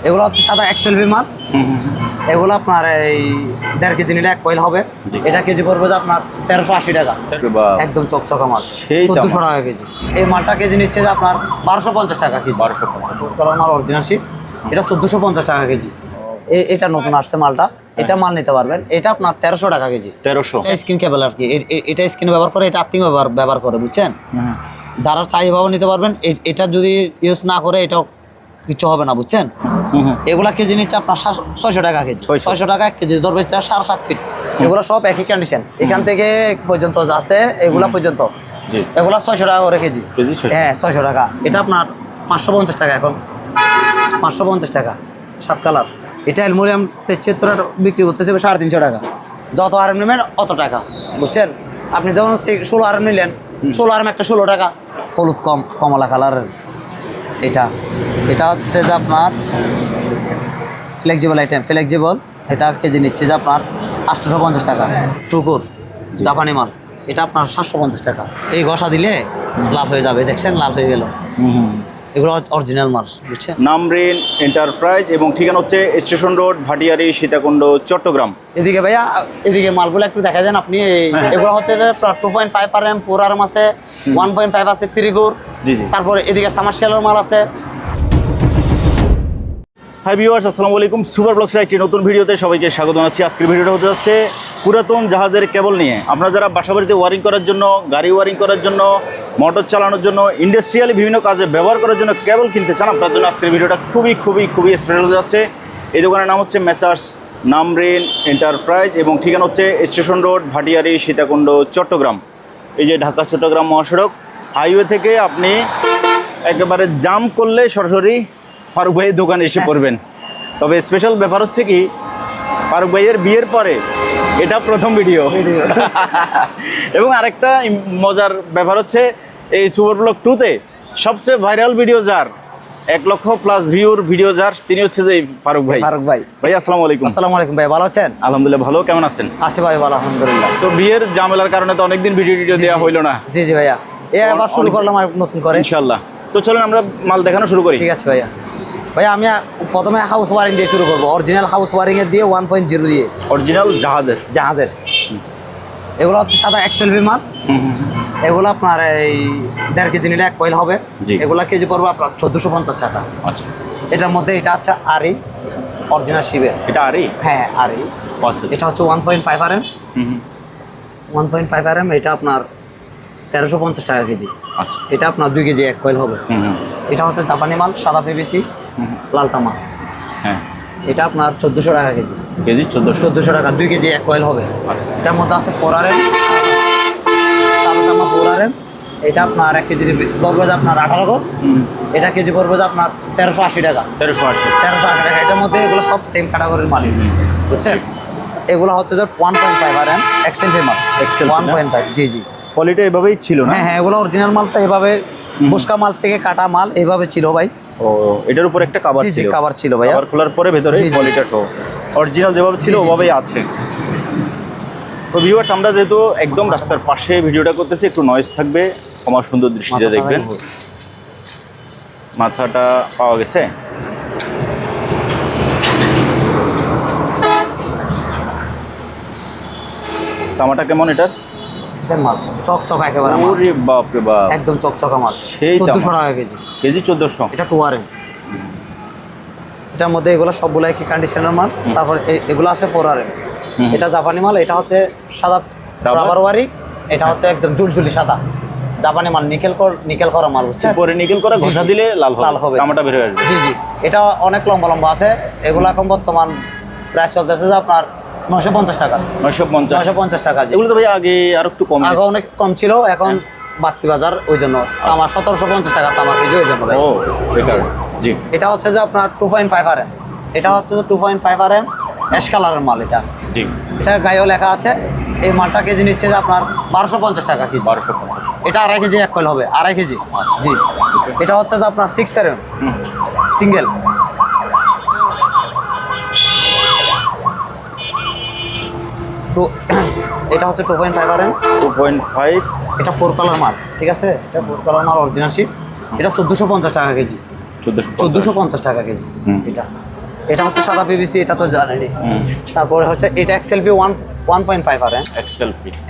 এগুলো হচ্ছে সাদা এক্সএলভি মাল। এগুলো আপনার এই 1.5 কেজি নিলে 1 কয়েল হবে। এটা কেজি পড়বে যে আপনার 1380 টাকা। একদম চকচকা মাল, 1400 টাকা কেজি। এই মালটা কেজি নিচ্ছে যে আপনার 1250 টাকা কেজি। 1250 মাল অরিজিনাল শিপ, এটা 1450 টাকা কেজি। এটা নতুন আসছে মালটা, এটা মাল নিতে পারবেন। এটা আপনার 1300 টাকা কেজি। 1300 স্ক্রিন কেবল আর কি, এটা স্ক্রিন ব্যবহার করে, এটা আর্থিং ব্যবহার করে, বুঝছেন? যারা চাই এভাবে নিতে পারবেন। এটা যদি ইউজ না করে এটাও কিছু হবে না, বুঝছেন? এগুলা কেজি নিচ্ছে আপনার 600 টাকা কেজি। 600 টাকা 1 কেজি ধরবে 7.5 ফিট। এগুলো সব একই কন্ডিশন, এখান থেকে পর্যন্ত আছে এগুলা পর্যন্ত। এগুলা 600 টাকা করে কেজি। হ্যাঁ 600 টাকা। এটা আপনার 550 টাকা, এখন 550 টাকা 7 কালার। এটা অ্যালুমিনিয়াম তেজচিত্র বিক্রি করতেছে 350 টাকা। যত আরাম নেবেন অত টাকা, বুঝছেন? আপনি যখন 16 আরাম নিলেন, 16 আরাম একটা 16 টাকা। হলুদ কমলা কালারের এটা হচ্ছে যে আপনার ফ্লেক্সিবল আইটেম, ফ্লেক্সিবল। এটা কেজি নিচ্ছে যে আপনার 850 টাকা। টুকুর জাপানি মাল, এটা আপনার 750 টাকা। এই ঘষা দিলে লাল হয়ে যাবে, দেখছেন লাল হয়ে গেল। এগুলো অরিজিনাল মাল, বুঝছেন? নামরিন এন্টারপ্রাইজ এবং ঠিকানা হচ্ছে স্টেশন রোড, ভাটিয়ারি, সীতাকুণ্ড, চট্টগ্রাম। এদিকে ভাইয়া, এদিকে মালগুলো একটু দেখা দেন আপনি। এগুলো হচ্ছে যে 2.5 RM, 4 RM আছে, 1.5 আছে, 3 গুড়। তারপরে এদিকে সামার্শিয়ালের মাল আছে। হাই ভিউয়ার্স, আসসালামু আলাইকুম। সুপার ব্লগসের একটি নতুন ভিডিওতে সবাইকে স্বাগত জানাচ্ছি। আজকের ভিডিওটা হতে যাচ্ছে পুরাতন জাহাজের কেবল নিয়ে। আপনারা যারা বাসাবাড়িতে ওয়ারিং করার জন্য, গাড়ি ওয়ারিং করার জন্য, মোটর চালানোর জন্য, ইন্ডাস্ট্রিয়ালি বিভিন্ন কাজে ব্যবহার করার জন্য কেবল কিনতে চান, আপনার জন্য আজকের ভিডিওটা খুবই স্পেশাল হতে যাচ্ছে। এই দোকানের নাম হচ্ছে মেসার্স নামরিন এন্টারপ্রাইজ এবং ঠিকানা হচ্ছে স্টেশন রোড, ভাটিয়ারি, সীতাকুণ্ড, চট্টগ্রাম। এই যে ঢাকা চট্টগ্রাম মহাসড়ক হাইওয়ে থেকে আপনি একেবারে জাম করলে সরাসরি ফারুক ভাইয়ের দোকানে এসে পড়বেন। তবে স্পেশাল ব্যাপার হচ্ছে কি, ফারুক ভাইয়ের বিয়ের পরে এটা প্রথম ভিডিও। এবং আরেকটা মজার ব্যাপার হচ্ছে এই সুপার ব্লগ 2-তে সবচেয়ে ভাইরাল ভিডিও যার, 1 লক্ষ প্লাস ভিউর ভিডিও যার, তিনি হচ্ছে যে ফারুক ভাই। ভাই আসসালামু আলাইকুম। আসসালামু আলাইকুম ভাই, ভালো আছেন? আলহামদুলিল্লাহ ভালো, কেমন আছেন? আছি ভাই ভালো, আলহামদুলিল্লাহ। তো বিয়ের ঝামেলার কারণে তো অনেকদিন ভিডিও দেওয়া হইলো না। জি ভাইয়া, আবার শুরু করলাম নতুন করে ইনশাআল্লাহ। তো চলেন আমরা মাল দেখানো শুরু করি। ঠিক আছে ভাইয়া। আমি প্রথমে হাউস ওয়ারিং দিয়ে শুরু করবো। অরিজিনাল হাউস ওয়ারিং এর দিয়ে 1.0 দিয়ে, অরিজিনাল জাহাজের। এগুলো হচ্ছে সাদা এক্সএলভি মাল। এগুলো আপনার এই 1.5 কেজি নিলে 1 কয়েল হবে। এগুলা কেজি পড়বে আপনার 1450 টাকা। আচ্ছা, এটার মধ্যে এটা হচ্ছে আরি, অরিজিনাল শিবের। এটা আরি? হ্যাঁ আরি। আচ্ছা, এটা হচ্ছে 1.5 RM। 1.5 RM এটা আপনার 1350 টাকা কেজি। আচ্ছা, এটা আপনার 2 কেজি 1 কয়েল হবে। এটা হচ্ছে জাপানি মাল, সাদা পিভিসি, লাল তামা। হ্যাঁ, এটা আপনার 1400 টাকা কেজি। 1400 টাকা, 2 কেজি 1 কয়েল হবে। এটার মধ্যে আছে 4 RM, সাদা তামা 4 RM। এটা আপনার 1 কেজি পড়বে যে আপনার 18 গজ। এটা কেজি পড়বে যে আপনার 1380 টাকা। 1380 টাকা। এটার মধ্যে এগুলো সব সেম ক্যাটাগরির মাল, বুঝছেন? এগুলো হচ্ছে যে 1.5 RM এক্সএলভি মাল। 1.5। জি কোয়ালিটি এভাবেই ছিল না? হ্যাঁ, এগুলো অরিজিনাল মাল। তো এভাবে বসকা মাল থেকে কাটা মাল এইভাবে ছিল ভাই। ও, এটার উপর একটা কভার ছিল? জি, কভার ছিল ভাই। কভার খোলার পরে ভেতরে কোয়ালিটিটা সহ অরিজিনাল যেভাবে ছিল ওভাবেই আছে। তো ভিউয়ার্স, আমরা যেহেতু একদম রাস্তার পাশে ভিডিওটা করতেছি, একটু নয়েজ থাকবে, আমার সুন্দর দৃষ্টিতে দেখবেন। মাথাটা পাওয়া গেছে। তামাটা কেমন এটার? সেম মাল, চকচক একেবারে। ওরে বাপ রে বাপ, একদম চকচকা মাল। 1400 টাকা কেজি। 1400। এটা 2 RM। এটার মধ্যে এগুলো সবগুলো একই কন্ডিশনের মাল। তারপর এগুলো আছে 4 RM। এটা জাপানি মাল। এটা হচ্ছে সাদা রাবার ওয়ারি। এটা হচ্ছে একদম জুলজুলি সাদা জাপানি মাল, নিকেল করা মাল, বুঝছেন? পরে নিকেল করা ঘষা দিলে লাল হবে, তামাটা বের হয়ে আসবে। জি, এটা অনেক লম্বা আছে। এগুলো এখন বর্তমান প্রাইস চলতেছে যে আপনার 950 টাকা। 950 টাকা। এগুলো তো ভাই আগে আর একটু কম, আগে অনেক কম ছিল, এখন বাড়তি বাজার, ওই জন্য তামা 1750 টাকা তামা কেজি, ওই জন্য। ও বেকার। জি, এটা হচ্ছে যে আপনার 2.5 RM। এটা হচ্ছে যে 2.5 RM অ্যাশ কালারের মাল। এটা এটার গায়েও লেখা আছে। এই মালটা কেজি নিচ্ছে যে আপনার 1250 টাকা কেজি। 1250। এটা 2.5 কেজি 1 কয়েল হবে, 2.5 কেজি। জি, এটা হচ্ছে যে আপনার 6 RM সিঙ্গেল। তো এটা হচ্ছে 2.5 RM। 2.5। এটা 4 কালার মাল, ঠিক আছে? এটা 4 কালার মাল, অরিজিনাল শিপ। এটা 1450 টাকা কেজি। 1450 টাকা কেজি এটা। এটা হচ্ছে সাদা পিভিসি, এটা তো জানেনি। তারপরে হচ্ছে এটা এক্সএলভি 1.5 আর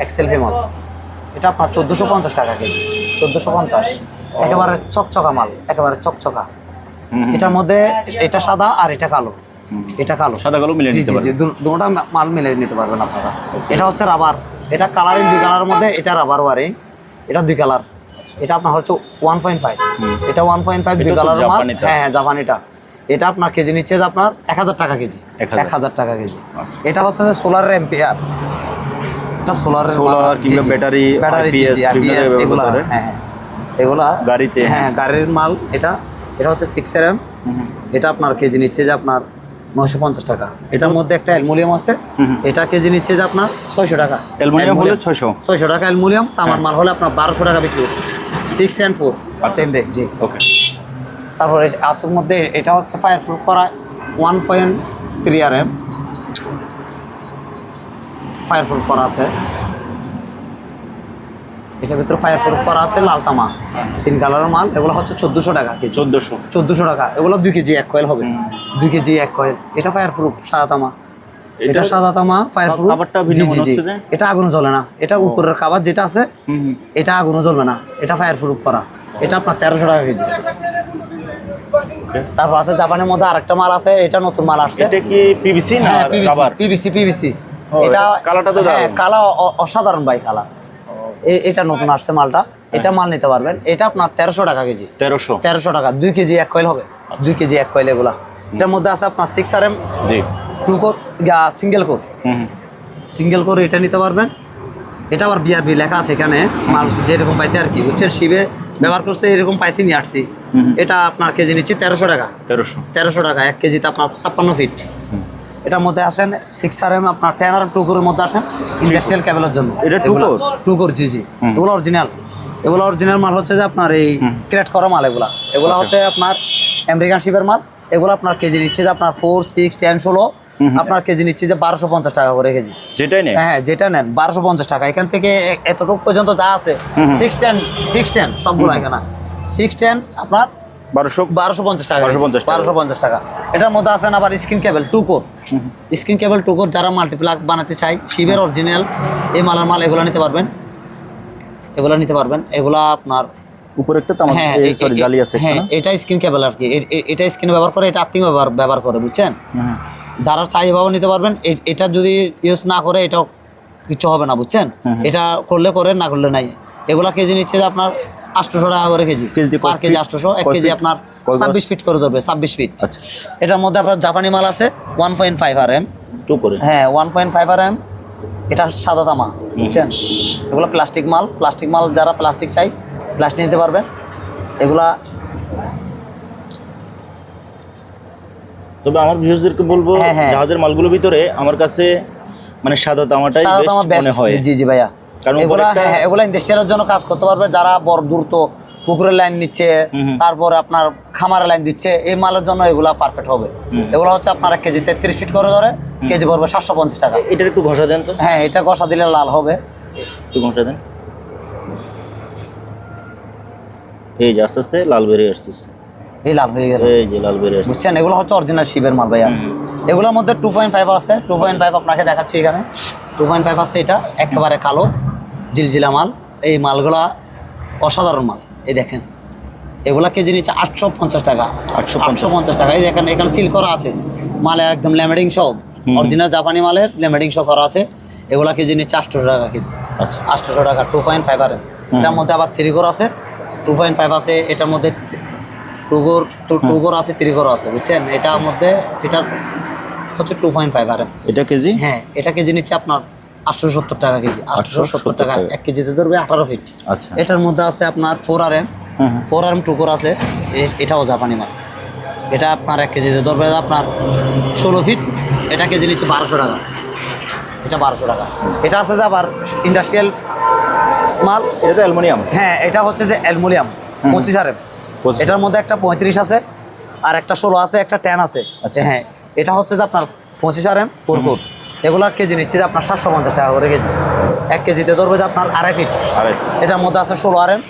এক্সএলভি মাল, এটা আপনার 1450 টাকা কেজি, 1450। একেবারে চকচকা মাল, একেবারে চকচকা। এটার মধ্যে এটা সাদা আর এটা কালো, এটা কালো সাদা কালো মিলে নিতে পারবেন। দুটোটা মাল মিলে নিতে পারবেন আপনারা। এটা হচ্ছে রাবার, এটা কালারিং 2 কালারের মধ্যে, এটা রাবার ওয়ারিং, এটা 2 কালার। এটা আপনার হচ্ছে 1.5, এটা 1.5 2 কালারের মাল। হ্যাঁ জাপানিটা। এটা আপনার কেজি নিচ্ছে যে আপনার 1000 টাকা কেজি, 1000 টাকা কেজি। এটা হচ্ছে যে সোলার এম্পিয়ার, এটা সোলার কিংবা ব্যাটারি আইপিএস এগুলা। হ্যাঁ এগুলা গাড়িতে, হ্যাঁ গাড়ির মাল। এটা হচ্ছে 6RM, এটা আপনার কেজি নিচ্ছে যে আপনার 950 টাকা। এটার মধ্যে একটা অ্যালুমিনিয়াম আছে, এটা কেজি নিচ্ছে যে আপনার 600 টাকা। অ্যালুমিনিয়াম হলো 600 টাকা অ্যালুমিনিয়াম। তামার মাল হলে আপনার 1200 টাকা বিক্রি করতেছে, 610 সেম ডে। জি ওকে। তারপরে আসুর মধ্যে এটা হচ্ছে ফায়ার প্রুফ করা 1.3 RM, ফায়ার প্রুফ করা আছে। এটার ভিতরে ফায়ার প্রুফ করা আছে লাল তামা, 3 কালারের মাল। এগুলো হচ্ছে 1400 টাকা কেজি, 1400 টাকা। এগুলো 2 কেজি 1 কয়েল হবে, 2 কেজি 1 কয়েল। এটা ফায়ার প্রুফ সাদা তামা, এটা সাদা তামা ফায়ার প্রুফ। জি জি জি, এটা আগুনে জ্বলে না। এটা উপরের কাভার যেটা আছে এটা আগুনে জ্বলবে না, এটা ফায়ার প্রুফ করা। এটা আপনার 1300 টাকা কেজি। তারপর আছে জাপানের মধ্যে আরেকটা মাল আছে, এটা নতুন মাল আসছে। এটা কি পিভিসি না রাবার? পিভিসি। এটা কালারটা তো কালা অসাধারণ ভাই কালার। এটা নতুন আসছে মালটা, এটা মাল নিতে পারবেন। এটা আপনার 1300 টাকা কেজি, 1300 টাকা। 2 কেজি 1 কয়েল হবে, 2 কেজি 1 কয়েল এগুলা। এটার মধ্যে আছে আপনার 6RM 2 core single core, single core এটা নিতে পারবেন। এটা আবার বিআরবি লেখা আছে এখানে, মাল যেরকম পাইছে আর কি, বুঝছেন। শিবে ব্যবহার করছে এরকম পাইছি নিয়ে আসছি। এটা আপনার কেজি নিচ্ছে 1300 টাকা, 1300 টাকা। 1 কেজিতে আপনার 56 ফিট। এটার মধ্যে আসেন 6RM আপনার 10RM 2 কোরের মধ্যে আসেন ইন্ডাস্ট্রিয়াল কেবলের জন্য। এটা 2 কোর জি জি। এগুলো অরিজিনাল, এগুলো অরিজিনাল মাল হচ্ছে যে আপনার এই ক্রেট করা মাল। এগুলা হচ্ছে আপনার আমেরিকান শিপের মাল। এগুলো আপনার কেজি নিচ্ছে যে আপনার 4, 6, 10, 16 আপনার কেজি নিচ্ছে যে 1250 টাকা করে কেজি। যেটাই নেন, হ্যাঁ যেটা নেন 1250 টাকা। এখান থেকে এতটুকু পর্যন্ত যা আছে 610 সবগুলো এখানে 610 আপনার 1250 টাকা, 1250 টাকা। এটার মধ্যে আছেন আবার স্ক্রিন কেবল 2 কোর, স্ক্রিন কেবল 2 কোর। যারা মাল্টিপ্লাগ বানাতে চায় শিবের অরিজিনাল এই মালের মাল, এগুলো নিতে পারবেন, এগুলো নিতে পারবেন। এগুলা আপনার উপরে একটা তামা জালি আছে। হ্যাঁ এটা স্ক্রিন কেবল আর কি, এটা স্ক্রিন ব্যবহার করে, এটা আর্থিং ব্যবহার করে, বুঝছেন। যারা চাই এভাবে নিতে পারবেন। এটা যদি ইউজ না করে এটাও কিছু হবে না, বুঝছেন। এটা করলে করে, না করলে নাই। এগুলা কেজি নিচ্ছে যে আপনার 800 টাকা করে কেজি, পার কেজি 800। 1 কেজি আপনার 26 ফিট করে ধরবে, 26 ফিট। আচ্ছা। এটার মধ্যে আপনার জাপানি মাল আছে 1.5 RM 2 করে। হ্যাঁ 1.5 RM। এটা সাদা তামা, বুঝছেন। এগুলো প্লাস্টিক মাল, যারা প্লাস্টিক চাই প্লাস্টিক নিতে পারবেন। এগুলা তবে আমার ভিউয়ারদেরকে বলবো জাহাজের মালগুলোর ভিতরে আমার কাছে মানে সাদা তামাটাই বেস্ট মনে হয়। জি জি ভাইয়া, কারণ এগুলা ইন্ডাস্ট্রিয়ালের জন্য কাজ করতে পারবে। যারা বড় দ্রুত পুকুরের লাইন নিচ্ছে, তারপর আপনার খামারের লাইন দিচ্ছে, এই মালের জন্য এগুলা পারফেক্ট হবে। এগুলো হচ্ছে আপনার 1 কেজি 33 ফিট করে ধরে, কেজি পড়বে 750 টাকা। এটা একটু ঘষা দেন তো। হ্যাঁ এটা ঘষা দিলে লাল হবে, একটু ঘষা দেন। এই যে আস্তে আস্তে লাল বেরিয়ে আসতেছে, এই লাল হয়ে গেল, এই যে লাল বেরিয়ে আসছে, বুঝছেন। এগুলো হচ্ছে অরিজিনাল শিবের মাল ভাইয়া। এগুলোর মধ্যে 2.5 আছে, 2.5 আপনাকে দেখাচ্ছি এখানে। 2.5 আছে, এটা একেবারে কালো জিলজিলা মাল। এই মালগুলা অসাধারণ মাল। এই দেখেন এগুলা কেজি নিচ্ছে 850 টাকা, 850 টাকা। এই দেখেন এখানে সিল করা আছে মালে, একদম ল্যামিডিং সব অরিজিনাল জাপানি মালের ল্যামিডিং শো করা আছে। এগুলা কেজি নিচ্ছে 800 টাকা কেজি। আচ্ছা 800 টাকা 2.5 আর। এটার মধ্যে আবার 3 কোর আছে, 2.5 আছে। এটার মধ্যে 2 কোর আছে, 3 কোর আছে, বুঝছেন। এটার মধ্যে এটা হচ্ছে 2.5 আর। এটা কেজি, হ্যাঁ এটা কেজি নিচ্ছে আপনার 870 টাকা কেজি, 870 টাকা। 1 কেজিতে ধরবে 18 ফিট। আচ্ছা এটার মধ্যে আছে আপনার 4RM, 4RM 2 কোর আছে। এটাও জাপানি মাল। এটা আপনার 1 কেজিতে ধরবে আপনার 16 ফিট। এটা কেজি নিচ্ছে 1200 টাকা, এটা 1200 টাকা। এটা আছে যে আবার ইন্ডাস্ট্রিয়াল মাল, এটা তো অ্যালুমিনিয়াম। হ্যাঁ এটা হচ্ছে যে অ্যালুমিনিয়াম 25 RM। এটার মধ্যে একটা 35 আছে, আর একটা 16 আছে, একটা 10 আছে। আচ্ছা হ্যাঁ এটা হচ্ছে যে আপনার 25 RM 4 কোর। এগুলার কেজি নিচ্ছে যে আপনার 750 টাকা করে কেজি। 1 কেজিতে ধরবে যে আপনার 2.5 ফিট। এটার মধ্যে আছে 16 RM।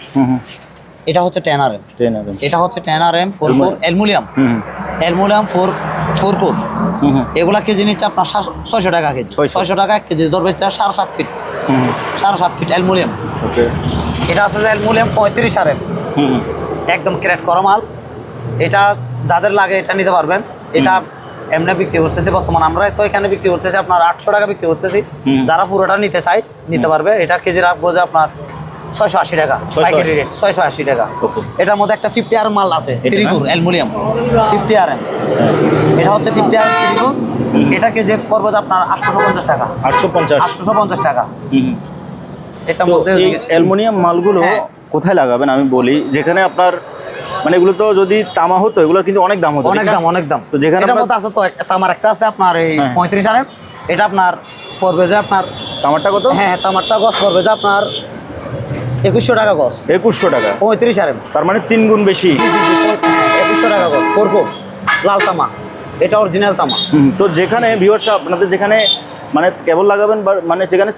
এটা হচ্ছে 10 RM। এটা হচ্ছে 10 RM 4 core aluminium, aluminium 4 four core, এগুলা কেজি নিচ্ছে আপনার 600 টাকা কেজি। 600 টাকা 1 কেজি ধরবে 7.5 ফিট, 7.5 ফিট অ্যালুমিনিয়াম। ওকে, এটা আছে যে অ্যালুমিনিয়াম 35 RM, একদম ক্র্যাক করা মাল। এটা যাদের লাগে এটা নিতে পারবেন। এটা এমনি বিক্রি করতেছি বর্তমান আমরা তো এখানে বিক্রি করতেছি আপনার 800 টাকা বিক্রি করতেছি। যারা পুরোটা নিতে চায় নিতে পারবে। এটা কেজি রাখবো যে আপনার 680 টাকা পাইকারি রেট, 680 টাকা। এটার মধ্যে একটা 50 RM মাল আছে, 3 কোর অ্যালুমিনিয়াম 50 RM। এটা হচ্ছে 50 RM 3 কোর। এটা কেজি পড়বে যে আপনার 850 টাকা, 850 টাকা। এটার মধ্যে এই অ্যালুমিনিয়াম মালগুলো কোথায় লাগাবেন আমি বলি, যেখানে আপনার মানে এগুলো তো যদি তামা হতো এগুলো কিন্তু অনেক দাম হতো, অনেক দাম। তো যেখানে এটার মধ্যে আছে তো একটা তামার একটা আছে আপনার এই 35 RM। এটা আপনার পড়বে যে আপনার তামারটা কত? হ্যাঁ, তামারটা গছ পড়বে যে আপনার 2100 টাকা গছ। 2100 টাকা, 35 RM, তার মানে 3 গুণ বেশি। 2100 টাকা গছ ফোর কোর লাল তামা, এটা অরিজিনাল তামা। তো যেখানে ভিউয়ার্স আপনাদের যেখানে মানে কেবল লাগাবেন বা মানে যেখানে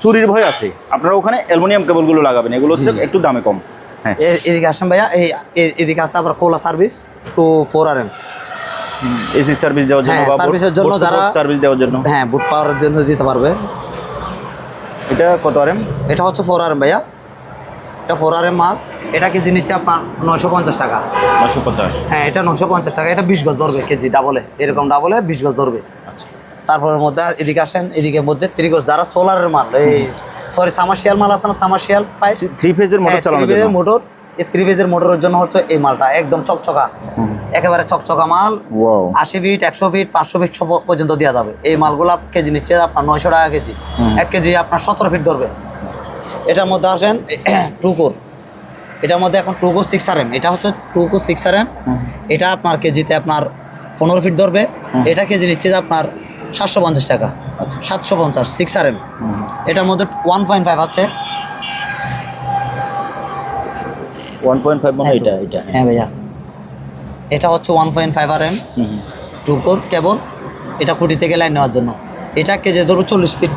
চুরির ভয় আছে আপনারা ওখানে অ্যালুমিনিয়াম কেবলগুলো লাগাবেন, এগুলো হচ্ছে একটু দামে কম। হ্যাঁ, এদিকে আসেন ভাইয়া, এদিকে আছে আবার কোলা service to 4 RM, AC service দেওয়ার জন্য বা সার্ভিসের জন্য যারা সার্ভিস দেওয়ার জন্য, হ্যাঁ বুট পাওয়ার জন্য দিতে পারবে। এটা কত RM? এটা হচ্ছে 4 RM ভাইয়া, এটা 4 RM মাল। এটা কেজি নিচ্ছে আপনার 950 টাকা। 950? হ্যাঁ, এটা 950 টাকা। এটা 20 গজ ধরবে কেজি, ডাবলে এরকম ডাবলে 20 গজ ধরবে। আচ্ছা, তারপরের মধ্যে এদিকে আসেন, এদিকে মধ্যে 3 গজ যারা সোলারের মাল, এই সরি সামার্শিয়াল মাল আছে না, সামার্শিয়াল 3 ফেজের মোটর চালানোর জন্য। মোটর, এই 3 ফেজের মোটরের জন্য হচ্ছে এই মালটা একদম চকচকা, একেবারে চকচকা মাল। 80 ফিট 100 ফিট 500 ফিট পর্যন্ত দেওয়া যাবে। এই মালগুলো কেজি নিচ্ছে আপনার 900 টাকা কেজি। 1 কেজি আপনার 17 ফিট ধরবে। এটার মধ্যে আসেন 2 কোর, এটার মধ্যে এখন 2 কোর 6 RM। এটা হচ্ছে 2 কোর 6 RM। এটা আপনার কেজিতে আপনার 15 ফিট ধরবে। এটা কেজি নিচ্ছে আপনার 750 টাকা, 750 6 RM। এটার মধ্যে 1.5 আছে, 1.5 মানে এটা হ্যাঁ ভাইয়া, এটা হচ্ছে 1.5 RM 2 কোর কেবল। এটা খুঁটি থেকে লাইন নেওয়ার জন্য। এটা কেজি ধরবো 40 ফিট।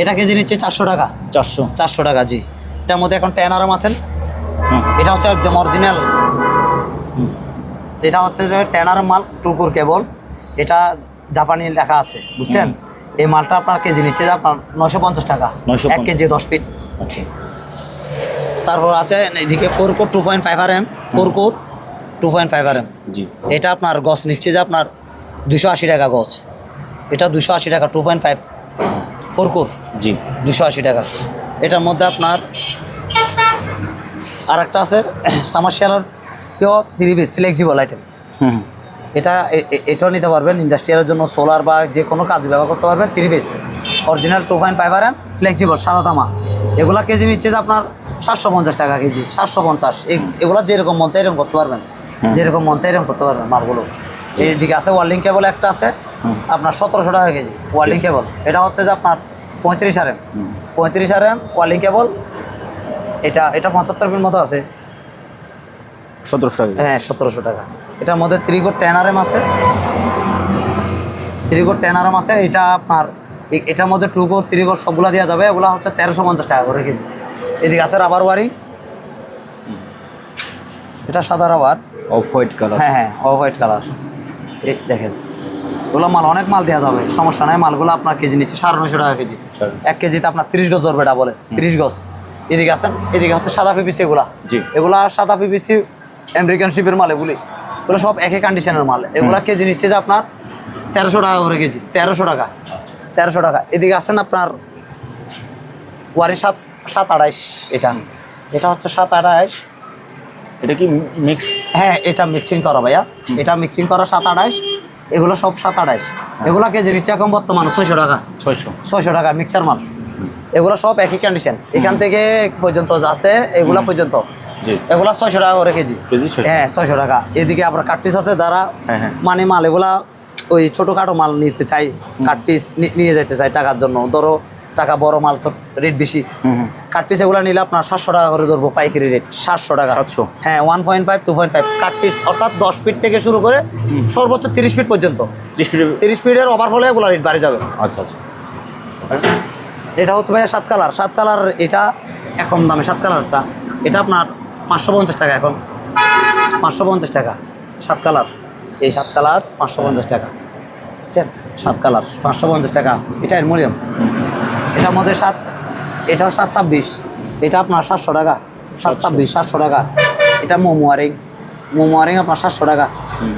এটা কেজি নিচ্ছে 400 টাকা, 400 টাকা জি। এটার মধ্যে এখন 10 RM আছেন। এটা হচ্ছে একদম অরিজিনাল, এটা হচ্ছে 10 RM মাল 2 কোর কেবল। এটা জাপানি লেখা আছে, বুঝছেন? এই মালটা আপনার কেজি নিচ্ছে আপনার 950 টাকা, 1 কেজি 10 ফিট। আচ্ছা, তারপর আছে এদিকে 4 কোর 2.5 RM, 4 কোর 2.5 RM জি। এটা আপনার গছ নিচ্ছে যে আপনার 280 টাকা গছ। এটা 280 টাকা 2.5 4 কোর জি, 280 টাকা। এটার মধ্যে আপনার আর একটা আছে সামার্শিয়ালের পিওর 3 পিস ফ্লেক্সিবল আইটেম। এটাও নিতে পারবেন ইন্ডাস্ট্রিয়ালের জন্য, সোলার বা যে কোনো কাজে ব্যবহার করতে পারবেন। 3 পিস অরিজিনাল 2.5 RM ফ্লেক্সিবল সাদা তামা। এগুলা কেজি নিচ্ছে যে আপনার 750 টাকা কেজি, 750। এগুলা যেরকম মন চাই এরকম করতে পারবেন, যেরকম মন চাই এরকম করতে পারবেন মালগুলো। এইদিকে আছে ওয়ার্লিং কেবল একটা আছে আপনার 1700 টাকা কেজি ওয়ার্লিং কেবল। এটা হচ্ছে যে আপনার 35 RM, 35 RM ওয়ার্লিং কেবল। এটা 75 ফিট মতো আছে, 1700 টাকা। হ্যাঁ 1700 টাকা। এটার মধ্যে 3 কোর 10 RM আছে, 3 কোর 10 RM আছে। এটা আপনার এটার মধ্যে 2 কোর 3 কোর সবগুলা দেওয়া যাবে। এগুলো হচ্ছে 1350 টাকা করে কেজি। এদিকে আছে রাবার ওয়ারিং, এটা সাদা রাবার, অফ হোয়াইট কালার। হ্যাঁ অফ হোয়াইট কালার। এই দেখেন এগুলো মাল, অনেক মাল দেওয়া যাবে, সমস্যা নাই। মালগুলো আপনার কেজি নিচ্ছে 950 টাকা কেজি। 1 কেজিতে আপনার 30 গজ ধরবে ডাবলে, 30 গজ। এদিকে আছেন, এদিকে হচ্ছে সাদা পিপিসি। এগুলা সাদা পিপিসি আমেরিকান শিপের মাল। এগুলো সব একই কন্ডিশনের মাল। এগুলা কেজি নিচ্ছে যে আপনার 1300 টাকা করে কেজি, 1300 টাকা, 1300 টাকা। এদিকে আছেন আপনার ওয়ারি 728। এটা হচ্ছে 728। এটা কি মিক্স? হ্যাঁ, এটা মিক্সিং করা ভাইয়া, এটা মিক্সিং করা 728। এগুলো সব 728। এগুলা কেজি নিচ্ছে এখন বর্তমানে 600 টাকা, 600 টাকা মিক্সার মাল। এগুলো সব একই কন্ডিশন, এখান থেকে পর্যন্ত আছে এগুলা পর্যন্ত। এগুলা 600 টাকা করে কেজি, হ্যাঁ 600 টাকা। এদিকে আবার কাট পিস আছে, যারা মানে মাল এগুলা ওই ছোটোখাটো মাল নিতে চাই, কাট পিস নিয়ে যেতে চাই টাকার জন্য। ধরো টাকা বড় মাল তো রেট বেশি। কাট পিস এগুলো নিলে আপনার 700 টাকা করে ধরবো পাইকারি রেট, 700 টাকা। হ্যাঁ 1.5 2.5 কাট পিস, অর্থাৎ 10 ফিট থেকে শুরু করে সর্বোচ্চ 30 ফিট পর্যন্ত। 30 ফিটের ওভার হলে এগুলো রেট বাড়ে যাবে। আচ্ছা আচ্ছা। এটা হচ্ছে ভাইয়া 7 কালার, 7 কালার। এটা এখন দামে 7 কালারটা, এটা আপনার 550 টাকা এখন, 550 টাকা 7 কালার। এই 7 কালার 550 টাকা, বুঝছেন? 7 কালার 550 টাকা। এটা অ্যালুমিনিয়াম, এটার মধ্যে এটাও 726, এটা আপনার 700 টাকা, 726 700 টাকা। এটা মোম ওয়ারিং আপনার 700 টাকা,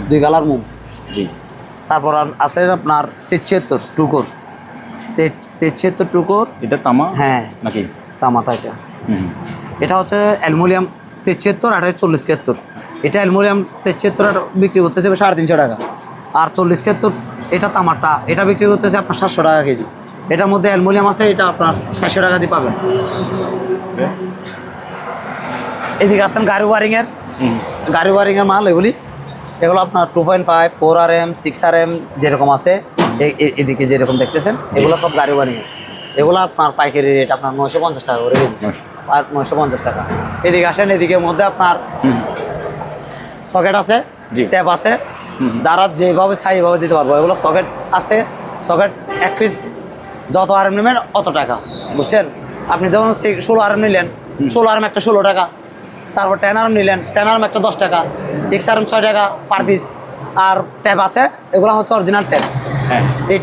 2 কালার মোম। জি। তারপর আছে আপনার 73 টুকর, 73 টুকর। এটা তামা? হ্যাঁ নাকি তামাটা এটা। এটা হচ্ছে অ্যালুমিনিয়াম 73 আর 40 76। এটা অ্যালুমিনিয়াম 73 বিক্রি করতেছে 350 টাকা, আর 40 76 এটা তামাটা, এটা বিক্রি করতেছে আপনার 700 টাকা কেজি। এটার মধ্যে অ্যালুমিনিয়াম আছে, এটা আপনার 400 টাকা দিয়ে পাবেন। এদিকে আছেন গাড়ি ওয়ারিংয়ের মাল, এগুলো আপনার 2.5 4RM 6RM যেরকম আছে, এদিকে যেরকম দেখতেছেন এগুলো সব গাড়ি ওয়ারিংয়ের। এগুলো আপনার পাইকারি রেট আপনার 950 টাকা করে কেজি, আর 950 টাকা। এদিকে আসেন, এদিকের মধ্যে আপনার সকেট আছে, ট্যাপ আছে, যারা যেভাবে চাই এইভাবে দিতে পারবো। এগুলো সকেট আছে, সকেট 1 পিস যত RM নেবেন অত টাকা, বুঝছেন? আপনি যখন 16 RM নিলেন, 16 RM একটা 16 টাকা। তারপর 10 RM নিলেন, 10 RM একটা 10 টাকা, 6 RM 6 টাকা পার পিস। আর ট্যাপ আছে, এগুলো হচ্ছে অরিজিনাল ট্যাপ। হ্যাঁ, এই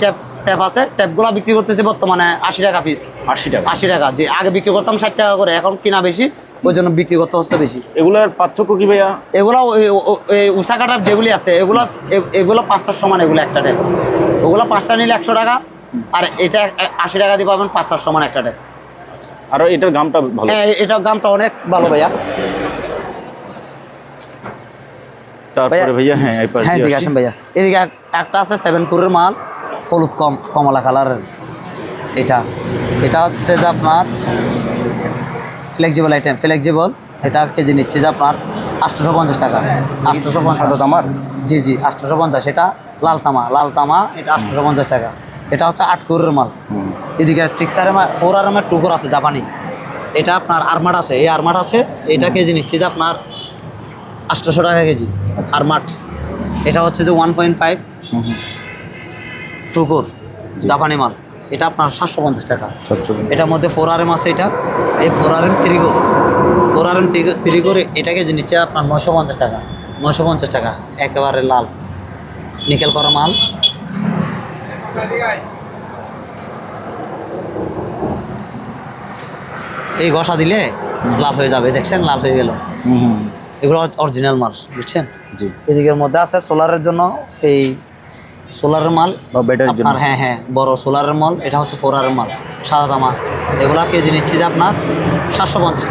ট্যাপ আছে, ট্যাপগুলো বিক্রি করতেছে বর্তমানে 80 টাকা পিস। 80 টাকা, যে আগে বিক্রি করতাম 60 টাকা করে, এখন কিনা বেশি, ওই জন্য বিক্রি করতে হচ্ছে বেশি। এগুলোর পার্থক্য কি ভাইয়া? এগুলো উষা কাটার যেগুলি আছে, এগুলো 5টার সমান, এগুলো একটা ট্যাপ। ওগুলো 5টা নিলে 100 টাকা, আর এটা 80 টাকা দিয়ে পাবেন 5টার সমান একটা ট্যাপ। আর এটার দামটা ভালো? হ্যাঁ, এটার দামটা অনেক ভালো ভাইয়া। তারপরে ভাইয়া হ্যাঁ এদিকে আসেন ভাইয়া। এদিকে একটা আছে 7 পুরের মাল, হলুদ কমলা কালারের। এটা হচ্ছে যে আপনার ফ্লেক্সিবল আইটেম, এটা কেজি নিচ্ছে যে আপনার 850 টাকা। 850 তামার? জি 850। এটা লাল তামা, এটা 850 টাকা। এটা হচ্ছে 8 কোরের মাল। এদিকে 6RM 4RM 2 কোর আছে জাপানি, এটা আপনার আরমাট আছে, এই আরমাট আছে, এটা কেজি নিচ্ছে যে আপনার 800 টাকা কেজি আরমাট। এটা হচ্ছে যে 1.5 2 কোর জাপানি মাল, এটা আপনার 750 টাকা। এটার মধ্যে 4RM আছে, এই 4RM 3 কোর, এটা কেজি নিচ্ছে আপনার 950 টাকা। একেবারে লাল নিকেল করা মাল। এই ঘষা দিলে লাল হয়ে যাবে, দেখছেন লাল হয়ে গেল। এগুলো অরিজিনাল মাল, বুঝছেন? জি। এদিকের মধ্যে আছে সোলারের জন্য, এই সোলারের মাল বা ব্যাটারির জন্য। হ্যাঁ, বড় সোলারের মাল। এটা হচ্ছে 4RM মাল, সাদা তামা। এগুলা কেজি নিচ্ছি যে আপনার 750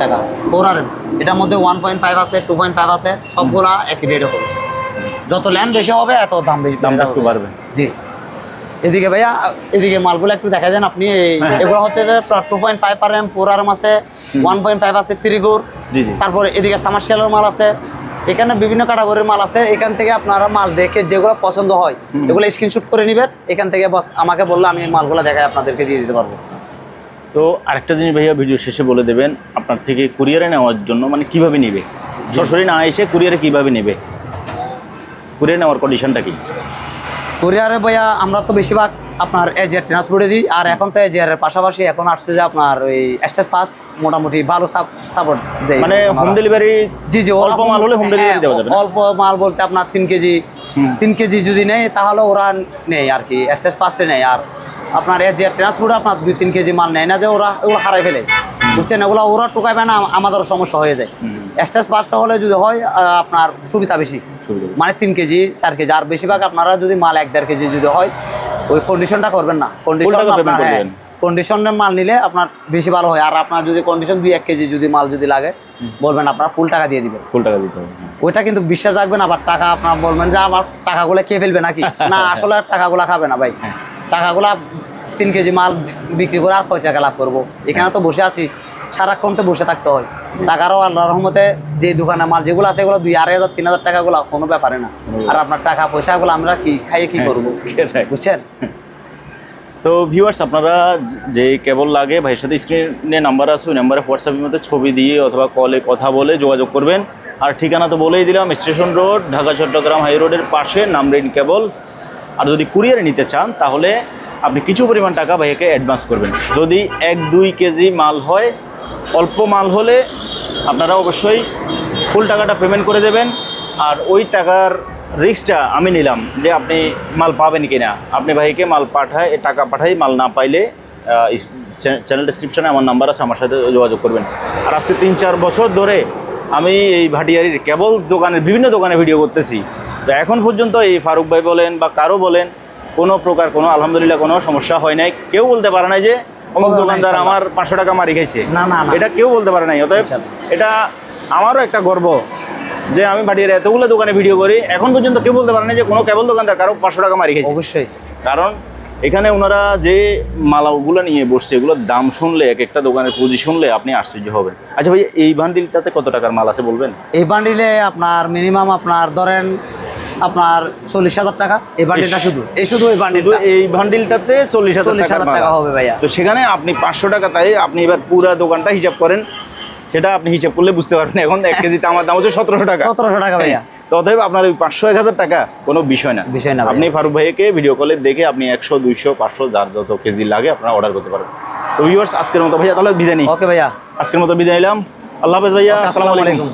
টাকা। 4RM। এটার মধ্যে 1.5 আছে, 2.5 আছে, সবগুলা একই রেটে হবে। যত ল্যান্ড বেশি হবে এত দামটা একটু বাড়বে। জি। এদিকে ভাইয়া, এদিকে মালগুলো একটু দেখা দেন আপনি। এগুলো হচ্ছে যে 2.5 RM 4RM আছে, 1.5 আছে 3 কোর। তারপরে এদিকে সামার্শিয়ালের মাল আছে, এখানে বিভিন্ন ক্যাটাগরির মাল আছে। এখান থেকে আপনারা মাল দেখে যেগুলো পছন্দ হয় এগুলো স্ক্রিনশট করে নেবেন। এখান থেকে বস আমাকে বললে আমি মালগুলো দেখাই আপনাদেরকে দিয়ে দিতে পারবো। তো আরেকটা জিনিস ভাইয়া ভিডিও শেষে বলে দেবেন, আপনার থেকে কুরিয়ারে নেওয়ার জন্য মানে কিভাবে নেবে, সরাসরি না এসে কুরিয়ারে কিভাবে নেবে, কুরিয়ারে নেওয়ার কন্ডিশনটা কি? কুরিয়ারে ভাইয়া আমরা তো বেশিরভাগ আপনার এজিআর ট্রান্সপোর্টে দিই, আর এখন তো এজিআরের পাশাপাশি এখন আসছে যে আপনার ওই স্টেজ ফাস্ট মোটামুটি ভালো সাপোর্ট দেয়, মানে হোম ডেলিভারি। জি অল্প মাল হলে হোম ডেলিভারি দেওয়া যাবে। অল্প মাল বলতে আপনার 3 কেজি যদি নেয় তাহলে ওরা নেই আর কি, স্টেজ ফাস্টে নেয়। আর আপনার এজিআর ট্রান্সপোর্টে আপনার 2-3 কেজি মাল নেয় না, যে ওরা ওগুলো হারাই ফেলে, বুঝছেন? ওরা টোকাইবে না, আমাদেরও সমস্যা হয়ে যায়। স্টেজ ফাস্ট হলে যদি হয় আপনার সুবিধা বেশি, মানে 3 কেজি 4 কেজি। আর বেশিরভাগ আপনারা যদি মাল 1-1.5 কেজি যদি হয়, ওই কন্ডিশনটা করবেন না। কন্ডিশনের মাল নিলে আপনার বেশি ভালো হয়। আর আপনার যদি কন্ডিশন 2-1 কেজি যদি মাল যদি লাগে, বলবেন আপনার ফুল টাকা দিয়ে দিবেন। ফুল টাকা দিতে হবে, ওইটা কিন্তু বিশ্বাস রাখবেন। আবার টাকা আপনার বলবেন যে আমার টাকাগুলো খেয়ে ফেলবে নাকি, না আসলে টাকাগুলো খাবে না ভাই। টাকাগুলা 3 কেজি মাল বিক্রি করে আর কয় টাকা লাভ করবো? এখানে তো বসে আছি, সারাক্ষণ তো বসে থাকতে হয়। টাকারও আল্লাহর রহমতে যে দোকানে মাল যেগুলো আছে এগুলো 2,500-3,000 টাকাগুলো কোনো ব্যাপারে না। আর আপনার টাকা পয়সাগুলো আমরা খাইয়ে কি করবো, বুঝছেন? তো ভিউয়ার্স, আপনারা যে কেবল লাগে ভাইয়ের সাথে স্ক্রিনে নাম্বার আছে, ওই নাম্বারে হোয়াটসঅ্যাপের মধ্যে ছবি দিয়ে অথবা কলে কথা বলে যোগাযোগ করবেন। আর ঠিকানা তো বলেই দিলাম, station road, Dhaka Chittagong high রোডের পাশে নামরিন কেবল। আর যদি কুরিয়ারে নিতে চান তাহলে আপনি কিছু পরিমাণ টাকা ভাইয়াকে অ্যাডভান্স করবেন। যদি 1-2 কেজি মাল হয়, অল্প মাল হলে আপনারা অবশ্যই ফুল টাকাটা পেমেন্ট করে দেবেন। আর ওই টাকার রিস্কটা আমি নিলাম যে আপনি মাল পাবেন কিনা। আপনি ভাইকে মাল পাঠায়, টাকা পাঠাই, মাল না পাইলে চ্যানেল ডেসক্রিপশনে আমার নাম্বার আছে, আমার সাথে যোগাযোগ করবেন। আর আজকে 3-4 বছর ধরে আমি এই ভাটিয়ারির কেবল দোকানের বিভিন্ন দোকানে ভিডিও করতেছি। তো এখন পর্যন্ত এই ফারুক ভাই বলেন বা কারো বলেন কোনো প্রকার কোনো আলহামদুলিল্লাহ কোনো সমস্যা হয় নাই। কেউ বলতে পারে নাই যে অমুক দোকানদার আমার 500 টাকা মারি খাইছে, না না না, এটা কেউ বলতে পারে নাই। অতএব এটা আমারও একটা গর্ব যে আমি ভাটিয়ারি এতগুলো দোকানে ভিডিও করি, এখন পর্যন্ত কেউ বলতে পারে না যে কোনো কেবল দোকানদার কারো 500 টাকা মারি খাইছে। অবশ্যই। কারণ এখানে ওনারা যে মালাগুলো নিয়ে বসছে এগুলোর দাম শুনলে, এক একটা দোকানের পুঁজি শুনলে আপনি আশ্চর্য হবেন। আচ্ছা ভাই, এই বান্ডিলটাতে কত টাকার মাল আছে বলবেন? এই বান্ডিলে আপনার মিনিমাম আপনার ধরেন আপনার 40,000 টাকা এই বান্ডিলটা, শুধু এই বান্ডিলটা, এই বান্ডিলটাতে 40,000 টাকা হবে ভাইয়া। তো সেখানে আপনি 500 টাকা, তাই আপনি এবার পুরো দোকানটা হিসাব করেন, সেটা আপনি হিসাব করলে বুঝতে পারবেন। এখন 1 কেজিতে আমার দাম হচ্ছে 1700 টাকা। 1700 টাকা ভাইয়া। তো অতএব আপনার ওই 500-1000 টাকা কোনো বিষয় না। আপনি ফারুক ভাইকে ভিডিও কলে দেখে আপনি 100, 200, 500 যার যত কেজি লাগে আপনারা অর্ডার করতে পারেন। তো ভিউয়ার্স, আজকের মতো ভাইয়া তাহলে বিদায় নিই। ওকে ভাইয়া, আজকের মতো বিদায় নিলাম। আল্লাহ হাফেজ ভাইয়া, আসসালামু আলাইকুম।